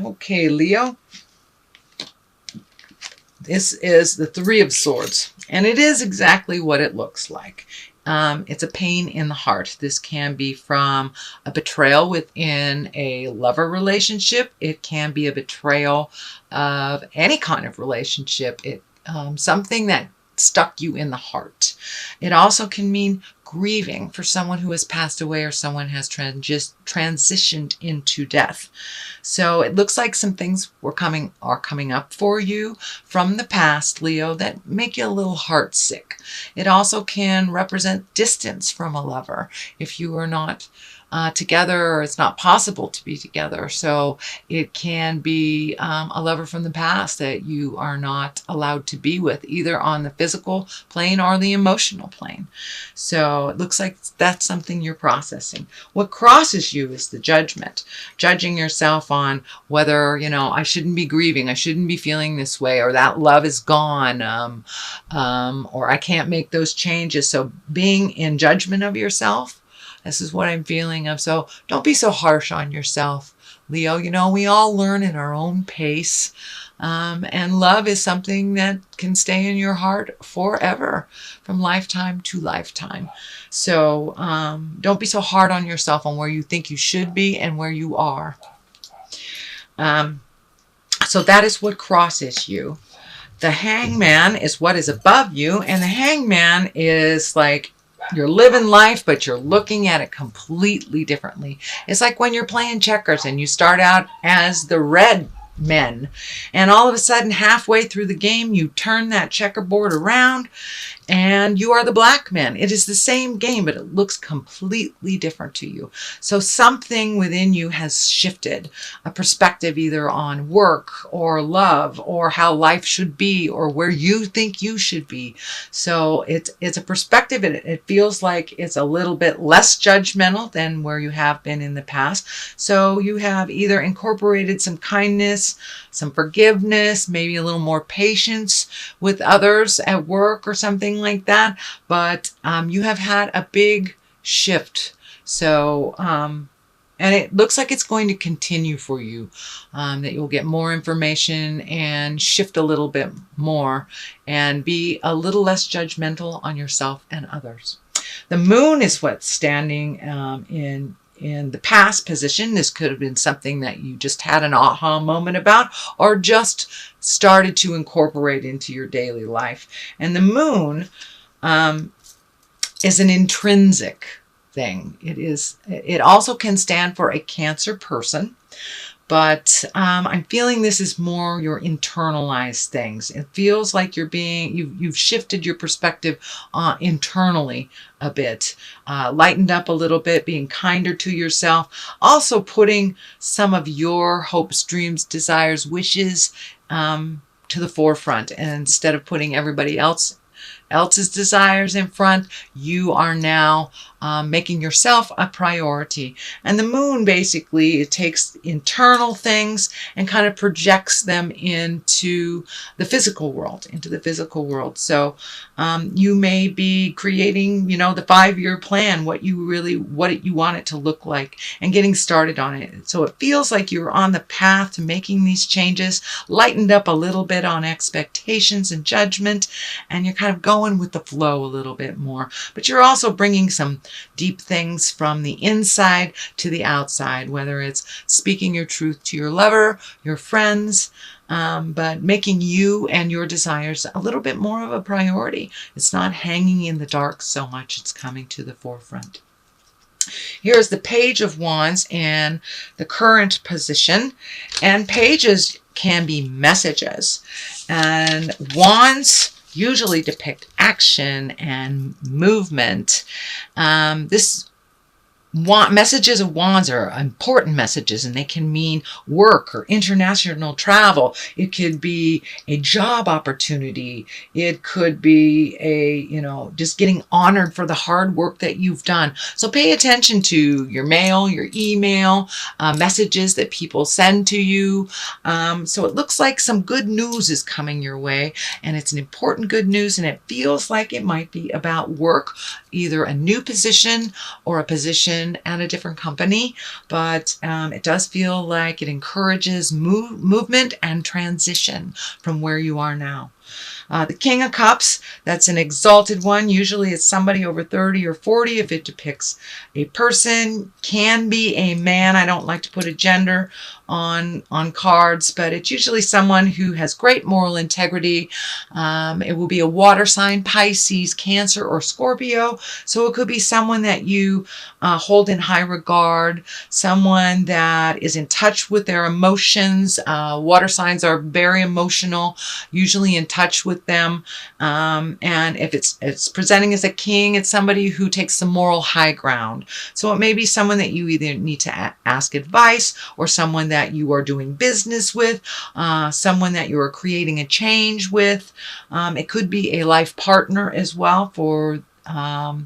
Okay, Leo. This is the Three of Swords, and it is exactly what it looks like. It's a pain in the heart. This can be from a betrayal within a lover relationship. It can be a betrayal of any kind of relationship. Something that stuck you in the heart. It also can mean grieving for someone who has passed away or someone has transitioned into death. So it looks like some things are coming up for you from the past, Leo, that make you a little heart sick. It also can represent distance from a lover if you are not together, or it's not possible to be together. So it can be a lover from the past that you are not allowed to be with, either on the physical plane or the emotional plane. So it looks like that's something you're processing. What crosses you is the judgment, judging yourself on whether, I shouldn't be grieving, I shouldn't be feeling this way, or that love is gone, or I can't make those changes. So being in judgment of yourself, this is what I'm feeling of. So don't be so harsh on yourself, Leo. We all learn at our own pace. And love is something that can stay in your heart forever, from lifetime to lifetime. So don't be so hard on yourself on where you think you should be and where you are. So that is what crosses you. The Hangman is what is above you. And the Hangman is like, you're living life, but you're looking at it completely differently. It's like when you're playing checkers and you start out as the red men, and all of a sudden halfway through the game you turn that checkerboard around and you are the black men. It is the same game, but it looks completely different to you. So something within you has shifted, a perspective either on work or love or how life should be or where you think you should be. So it's a perspective, and it feels like it's a little bit less judgmental than where you have been in the past. So you have either incorporated some kindness, some forgiveness, maybe a little more patience with others at work or something like that. But you have had a big shift. So, and it looks like it's going to continue for you, that you'll get more information and shift a little bit more and be a little less judgmental on yourself and others. The moon is what's standing in the past position. This could have been something that you just had an aha moment about, or just started to incorporate into your daily life. And the moon is an intrinsic thing. It also can stand for a Cancer person, but I'm feeling this is more your internalized things. It feels like you've shifted your perspective internally a bit, lightened up a little bit, being kinder to yourself, also putting some of your hopes, dreams, desires, wishes to the forefront. And instead of putting everybody else's desires in front, you are now making yourself a priority. And the moon, basically, it takes internal things and kind of projects them into the physical world, So you may be creating, the 5-year plan, what you want it to look like, and getting started on it. So it feels like you're on the path to making these changes, lightened up a little bit on expectations and judgment, and you're kind of going with the flow a little bit more. But you're also bringing some deep things from the inside to the outside, whether it's speaking your truth to your lover, your friends, but making you and your desires a little bit more of a priority. It's not hanging in the dark so much, it's coming to the forefront. Here's the Page of Wands in the current position, and pages can be messages, and wands usually depict action and movement. Messages of wands are important messages, and they can mean work or international travel. It could be a job opportunity. It could be just getting honored for the hard work that you've done. So pay attention to your mail, your email, messages that people send to you. So it looks like some good news is coming your way, and it's an important good news, and it feels like it might be about work, either a new position or a position position at a different company, but it does feel like it encourages movement and transition from where you are now. The King of Cups, that's an exalted one. Usually it's somebody over 30 or 40 if it depicts a person. Can be a man. I don't like to put a gender on cards, but it's usually someone who has great moral integrity. It will be a water sign, Pisces, Cancer, or Scorpio. So it could be someone that you hold in high regard, someone that is in touch with their emotions. Water signs are very emotional, usually in touch with them. And if it's presenting as a king, it's somebody who takes the moral high ground. So it may be someone that you either need to ask advice, or someone that you are doing business with, someone that you are creating a change with. It could be a life partner as well for, I'd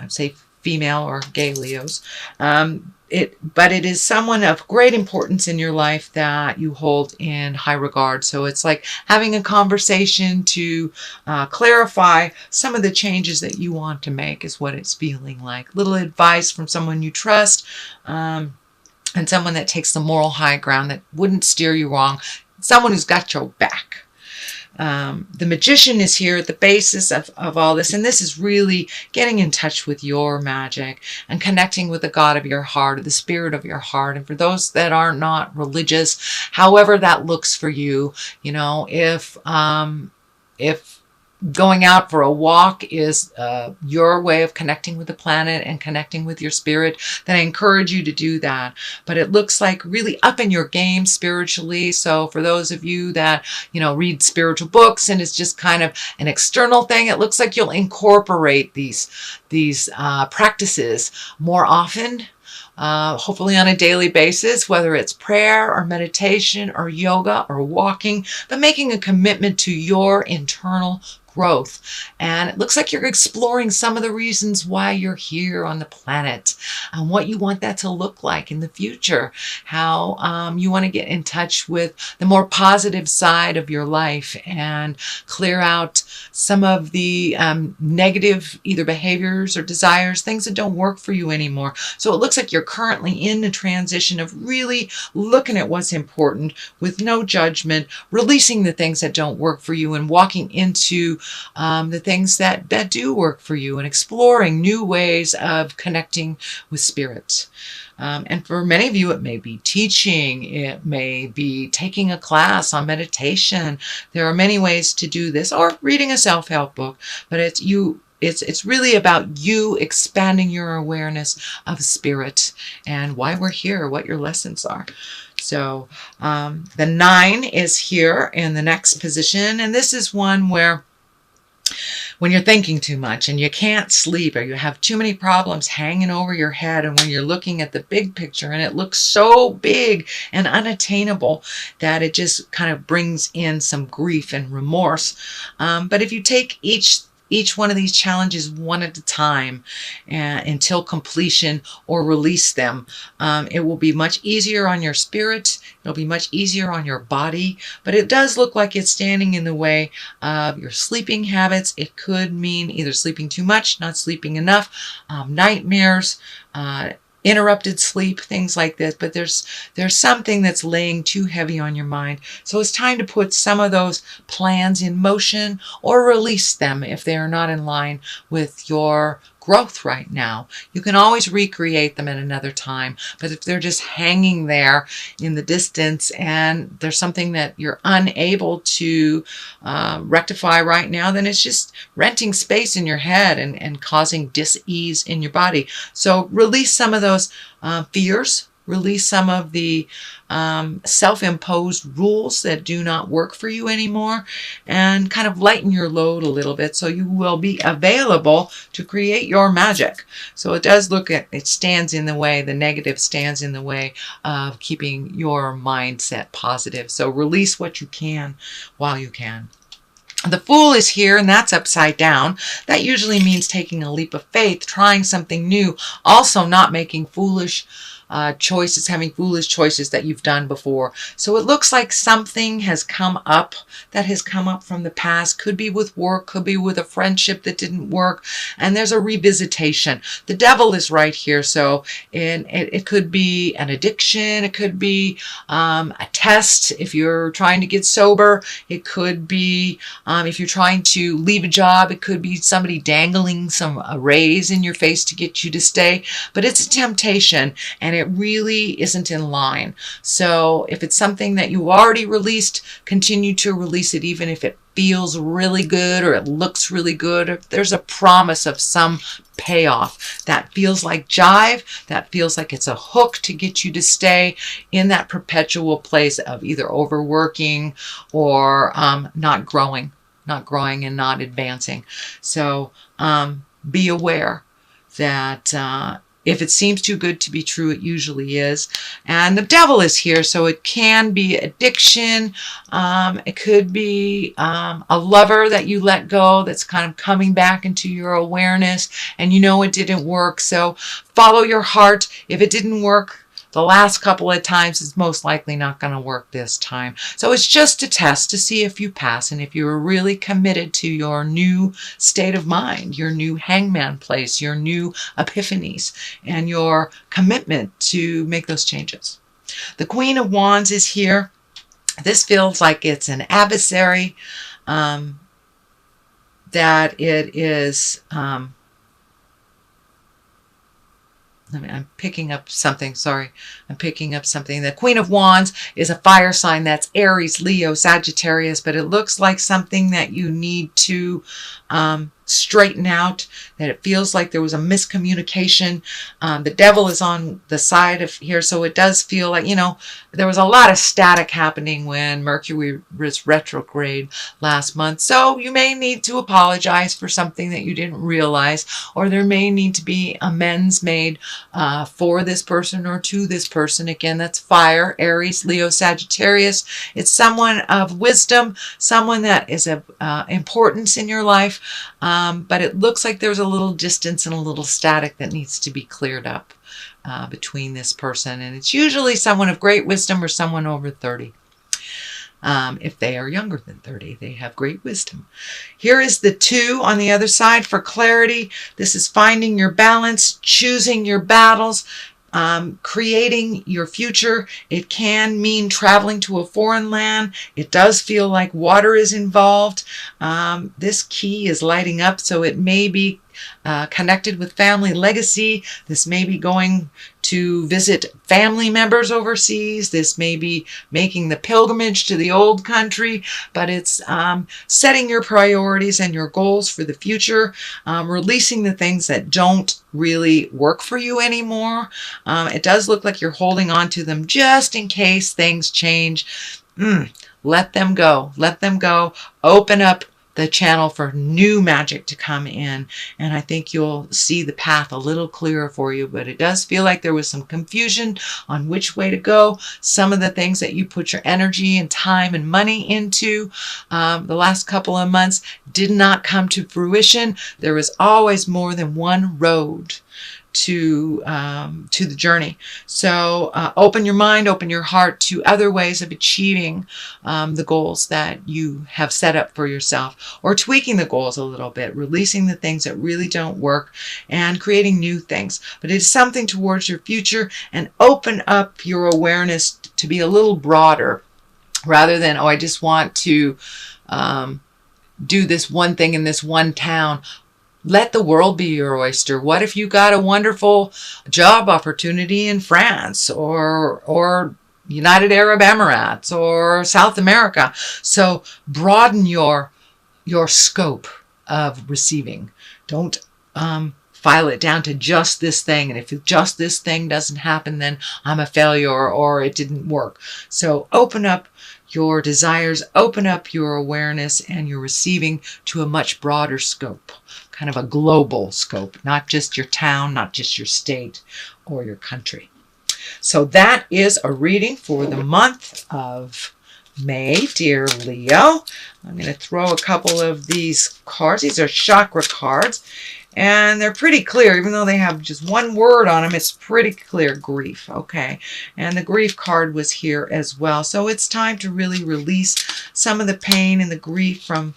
say, female or gay Leos. But it is someone of great importance in your life that you hold in high regard. So it's like having a conversation to clarify some of the changes that you want to make is what it's feeling like. Little advice from someone you trust, and someone that takes the moral high ground, that wouldn't steer you wrong. Someone who's got your back. The Magician is here at the basis of all this, and this is really getting in touch with your magic and connecting with the God of your heart, or the spirit of your heart. And for those that are not religious, however that looks for you, if going out for a walk is your way of connecting with the planet and connecting with your spirit, then I encourage you to do that. But it looks like really up in your game spiritually. So for those of you that, read spiritual books and it's just kind of an external thing, it looks like you'll incorporate these practices more often. Hopefully on a daily basis, whether it's prayer or meditation or yoga or walking, but making a commitment to your internal growth. And it looks like you're exploring some of the reasons why you're here on the planet and what you want that to look like in the future, how you want to get in touch with the more positive side of your life and clear out some of the negative either behaviors or desires, things that don't work for you anymore. So it looks like you're currently in a transition of really looking at what's important with no judgment, releasing the things that don't work for you and walking into the things that do work for you, and exploring new ways of connecting with spirit. And for many of you, it may be teaching, it may be taking a class on meditation. There are many ways to do this, or reading a self-help book, but it's really about you expanding your awareness of spirit and why we're here, what your lessons are. So the 9 is here in the next position, and this is one where when you're thinking too much and you can't sleep, or you have too many problems hanging over your head, and when you're looking at the big picture and it looks so big and unattainable that it just kind of brings in some grief and remorse. But if you take each one of these challenges one at a time until completion, or release them, it will be much easier on your spirit. It'll be much easier on your body, but it does look like it's standing in the way of your sleeping habits. It could mean either sleeping too much, not sleeping enough, nightmares, interrupted sleep, things like this. But there's something that's laying too heavy on your mind. So it's time to put some of those plans in motion, or release them if they are not in line with your growth right now. You can always recreate them at another time, but if they're just hanging there in the distance and there's something that you're unable to rectify right now, then it's just renting space in your head and causing dis-ease in your body. So release some of those fears, release some of the self-imposed rules that do not work for you anymore, and kind of lighten your load a little bit so you will be available to create your magic. So it does look at, it stands in the way, the negative stands in the way of keeping your mindset positive. So release what you can while you can. The Fool is here, and that's upside down. That usually means taking a leap of faith, trying something new, also not making foolish choices, having foolish choices that you've done before. So it looks like something has come up that has come up from the past. Could be with work, could be with a friendship that didn't work, and there's a revisitation. The devil is right here, so it could be an addiction, it could be a test if you're trying to get sober, it could be if you're trying to leave a job, it could be somebody dangling a raise in your face to get you to stay, but it's a temptation and it really isn't in line. So if it's something that you already released, continue to release it, even if it feels really good or it looks really good, or if there's a promise of some payoff that feels like jive, that feels like it's a hook to get you to stay in that perpetual place of either overworking or not growing and not advancing. So be aware that if it seems too good to be true, it usually is. And the devil is here, so it can be addiction. It could be a lover that you let go that's kind of coming back into your awareness, and you know it didn't work. So follow your heart. If it didn't work the last couple of times, it's most likely not going to work this time. So it's just a test to see if you pass and if you're really committed to your new state of mind, your new hangman place, your new epiphanies, and your commitment to make those changes. The Queen of Wands is here. This feels like it's an adversary, that it is... I'm picking up something. Sorry. I'm picking up something. The Queen of Wands is a fire sign. That's Aries, Leo, Sagittarius. But it looks like something that you need to straighten out, that it feels like there was a miscommunication. The devil is on the side of here, so it does feel like, you know, there was a lot of static happening when Mercury was retrograde last month. So you may need to apologize for something that you didn't realize, or there may need to be amends made for this person or to this person. Again, that's fire, Aries, Leo, Sagittarius. It's someone of wisdom, someone that is of importance in your life. But it looks like there's a little distance and a little static that needs to be cleared up between this person. And it's usually someone of great wisdom or someone over 30. If they are younger than 30, they have great wisdom. Here is the 2 on the other side for clarity. This is finding your balance, choosing your battles, creating your future. It can mean traveling to a foreign land. It does feel like water is involved. This key is lighting up, so it may be connected with family legacy. This may be going to visit family members overseas. This may be making the pilgrimage to the old country, but it's setting your priorities and your goals for the future, releasing the things that don't really work for you anymore. It does look like you're holding on to them just in case things change. Let them go. Let them go. Open up the channel for new magic to come in, and I think you'll see the path a little clearer for you. But it does feel like there was some confusion on which way to go. Some of the things that you put your energy and time and money into the last couple of months did not come to fruition. There is always more than one road to the journey. So open your mind, open your heart to other ways of achieving the goals that you have set up for yourself, or tweaking the goals a little bit, releasing the things that really don't work and creating new things. But it is something towards your future, and open up your awareness to be a little broader rather than, oh, I just want to do this one thing in this one town. Let the world be your oyster. What if you got a wonderful job opportunity in France or United Arab Emirates or South America? So broaden your scope of receiving. Don't file it down to just this thing. And if just this thing doesn't happen, then I'm a failure or it didn't work. So open up your desires, open up your awareness and your receiving to a much broader scope. Kind of a global scope, not just your town, not just your state or your country. So that is a reading for the month of May, dear Leo. I'm going to throw a couple of these cards. These are chakra cards. And they're pretty clear, even though they have just one word on them, it's pretty clear, grief, okay? And the grief card was here as well. So it's time to really release some of the pain and the grief from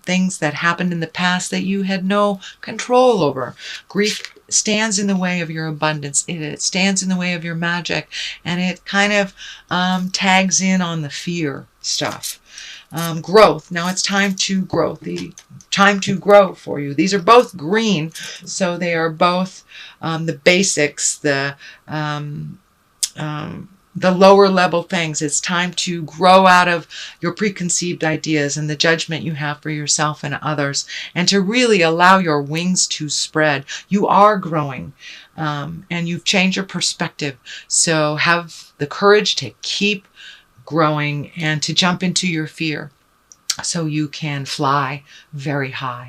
things that happened in the past that you had no control over. Grief stands in the way of your abundance. It stands in the way of your magic, and it kind of tags in on the fear stuff. Growth. Now it's time to grow. Time to grow for you. These are both green, so they are both the basics, the lower level things. It's time to grow out of your preconceived ideas and the judgment you have for yourself and others, and to really allow your wings to spread. You are growing, and you've changed your perspective. So have the courage to keep growing and to jump into your fear so you can fly very high.